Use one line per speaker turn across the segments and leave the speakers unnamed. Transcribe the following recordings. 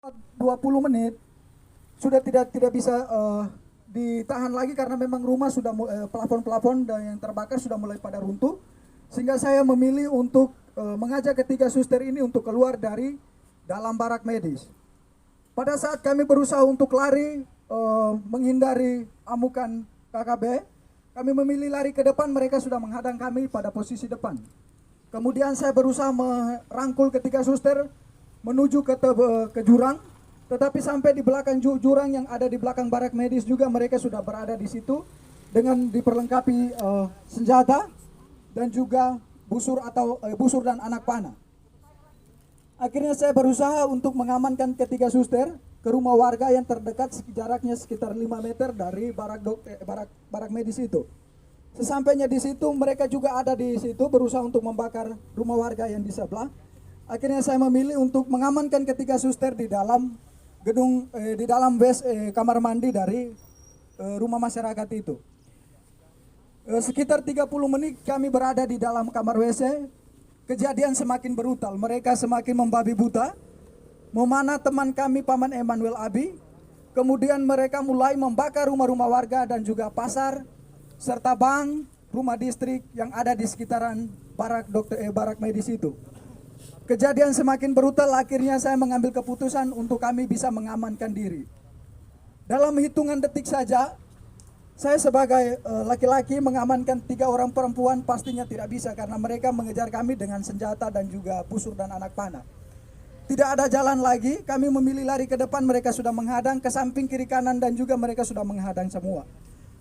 20 menit sudah tidak bisa ditahan lagi karena memang rumah sudah plafon-plafon dan yang terbakar sudah mulai pada runtuh, sehingga saya memilih untuk mengajak ketiga suster ini untuk keluar dari dalam barak medis. Pada saat kami berusaha untuk lari menghindari amukan KKB, kami memilih lari ke depan, mereka sudah menghadang kami pada posisi depan. Kemudian saya berusaha merangkul ketiga suster menuju ke jurang, tetapi sampai di belakang jurang yang ada di belakang barak medis juga mereka sudah berada di situ dengan diperlengkapi senjata dan juga busur dan anak panah. Akhirnya saya berusaha untuk mengamankan ketiga suster ke rumah warga yang terdekat, jaraknya sekitar 5 meter dari barak medis itu. Sesampainya di situ, mereka juga ada di situ berusaha untuk membakar rumah warga yang di sebelah. Akhirnya saya memilih untuk mengamankan ketiga suster di dalam gedung, di dalam kamar mandi dari rumah masyarakat itu. Sekitar 30 menit kami berada di dalam kamar WC. Kejadian semakin brutal, mereka semakin membabi buta, memanah teman kami Paman Emmanuel Abi. Kemudian mereka mulai membakar rumah-rumah warga dan juga pasar, serta bank, rumah distrik yang ada di sekitaran barak medis itu. Kejadian semakin brutal, akhirnya saya mengambil keputusan untuk kami bisa mengamankan diri. Dalam hitungan detik saja, saya sebagai laki-laki mengamankan 3 orang perempuan pastinya tidak bisa karena mereka mengejar kami dengan senjata dan juga busur dan anak panah. Tidak ada jalan lagi, kami memilih lari ke depan, mereka sudah menghadang, ke samping, kiri, kanan dan juga mereka sudah menghadang semua.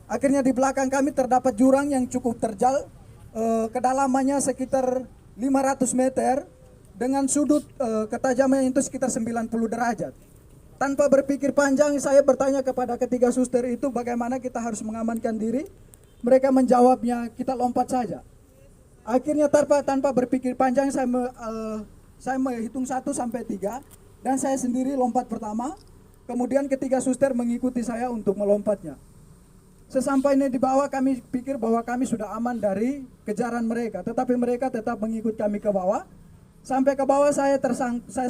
Akhirnya di belakang kami terdapat jurang yang cukup terjal, kedalamannya sekitar 500 meter dengan sudut ketajaman itu sekitar 90 derajat. Tanpa berpikir panjang, saya bertanya kepada ketiga suster itu bagaimana kita harus mengamankan diri. Mereka menjawabnya, kita lompat saja. Akhirnya tanpa berpikir panjang, saya menghitung 1 sampai 3 dan saya sendiri lompat pertama. Kemudian ketiga suster mengikuti saya untuk melompatnya. Sesampainya di bawah, kami pikir bahwa kami sudah aman dari kejaran mereka, tetapi mereka tetap mengikut kami ke bawah. Sampai ke bawah saya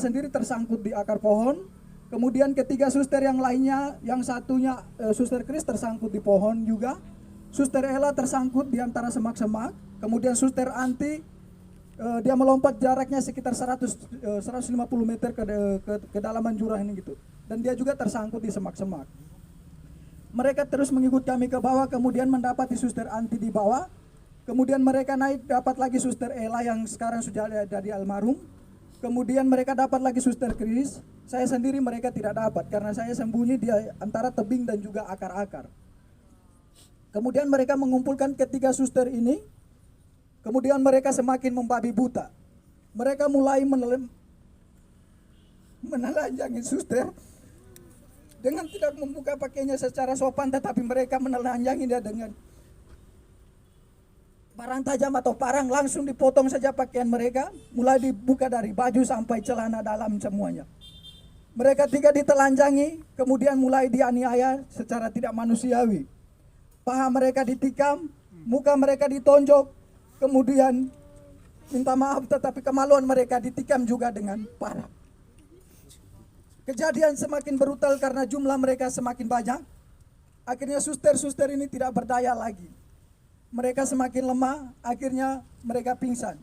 sendiri tersangkut di akar pohon. Kemudian ketiga suster yang lainnya, yang satunya Suster Kris tersangkut di pohon juga. Suster Ella tersangkut di antara semak-semak. Kemudian Suster Anti dia melompat jaraknya sekitar 150 meter ke dalaman jurang ini gitu. Dan dia juga tersangkut di semak-semak. Mereka terus mengikut kami ke bawah, kemudian mendapati Suster Anti di bawah. Kemudian mereka naik, dapat lagi Suster Ella yang sekarang sudah ada di almarhum. Kemudian mereka dapat lagi Suster Kris. Saya sendiri mereka tidak dapat karena saya sembunyi di antara tebing dan juga akar-akar. Kemudian mereka mengumpulkan ketiga suster ini. Kemudian mereka semakin membabi buta. Mereka mulai menelanjangi suster dengan tidak membuka pakainya secara sopan, tetapi mereka menelanjangi dia dengan parang tajam atau parang, langsung dipotong saja pakaian mereka, mulai dibuka dari baju sampai celana dalam semuanya. Mereka 3 ditelanjangi, kemudian mulai dianiaya secara tidak manusiawi. Paha mereka ditikam, muka mereka ditonjok, kemudian minta maaf tetapi kemaluan mereka ditikam juga dengan parah. Kejadian semakin brutal karena jumlah mereka semakin banyak. Akhirnya suster-suster ini tidak berdaya lagi. Mereka semakin lemah, akhirnya mereka pingsan.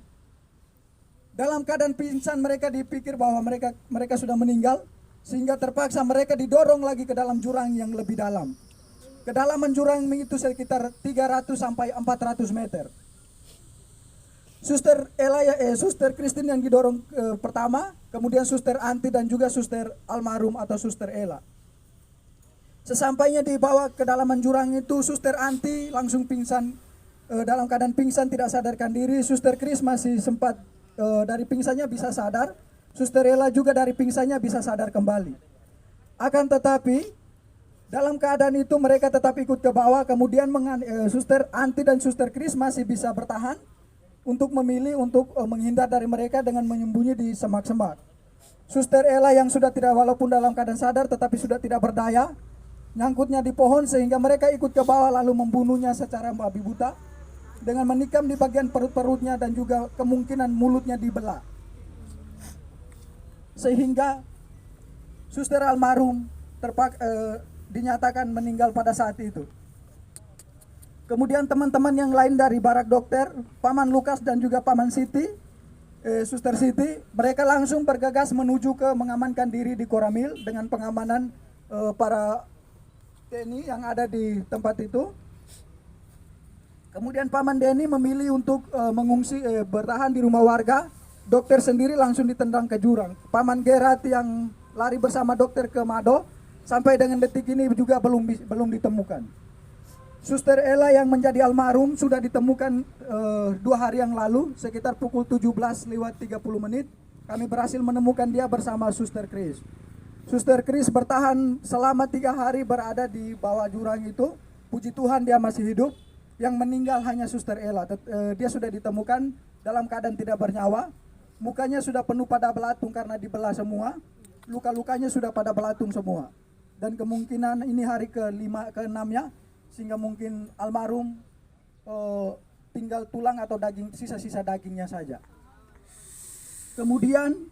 Dalam keadaan pingsan mereka dipikir bahwa mereka sudah meninggal, sehingga terpaksa mereka didorong lagi ke dalam jurang yang lebih dalam. Kedalaman jurang itu sekitar 300 sampai 400 meter. Suster Suster Christine yang didorong pertama, kemudian Suster Anti dan juga Suster almarhum atau Suster Ella. Sesampainya dibawa ke dalaman jurang itu, Suster Anti langsung pingsan. Dalam keadaan pingsan tidak sadarkan diri. Suster Kris masih sempat dari pingsannya bisa sadar. Suster Ella juga dari pingsannya bisa sadar kembali. Akan tetapi dalam keadaan itu mereka tetap ikut ke bawah. Kemudian Suster Anti dan Suster Kris masih bisa bertahan untuk memilih untuk menghindar dari mereka dengan menyembunyi di semak-semak. Suster Ella yang sudah tidak, walaupun dalam keadaan sadar tetapi sudah tidak berdaya, nyangkutnya di pohon sehingga mereka ikut ke bawah lalu membunuhnya secara babi buta dengan menikam di bagian perut-perutnya dan juga kemungkinan mulutnya dibelah. Sehingga Suster almarhum dinyatakan meninggal pada saat itu. Kemudian teman-teman yang lain dari barak dokter, Paman Lukas dan juga Paman Siti, Suster Siti, mereka langsung bergegas menuju ke mengamankan diri di Koramil dengan pengamanan para TNI yang ada di tempat itu. Kemudian Paman Denny memilih untuk mengungsi, bertahan di rumah warga. Dokter sendiri langsung ditendang ke jurang. Paman Gerat yang lari bersama dokter ke Mado, sampai dengan detik ini juga belum ditemukan. Suster Ella yang menjadi almarhum sudah ditemukan 2 hari yang lalu, sekitar pukul 17:30. Kami berhasil menemukan dia bersama Suster Chris. Suster Chris bertahan selama 3 hari berada di bawah jurang itu. Puji Tuhan dia masih hidup. Yang meninggal hanya Suster Ella. Dia sudah ditemukan dalam keadaan tidak bernyawa. Mukanya sudah penuh pada belatung karena dibelah semua. Luka-lukanya sudah pada belatung semua. Dan kemungkinan ini hari ke-5, ke-6-nya, sehingga mungkin almarhum tinggal tulang atau daging, sisa-sisa dagingnya saja. Kemudian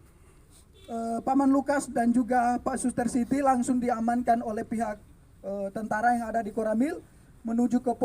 Paman Lukas dan juga Pak Suster Siti langsung diamankan oleh pihak tentara yang ada di Koramil menuju ke pos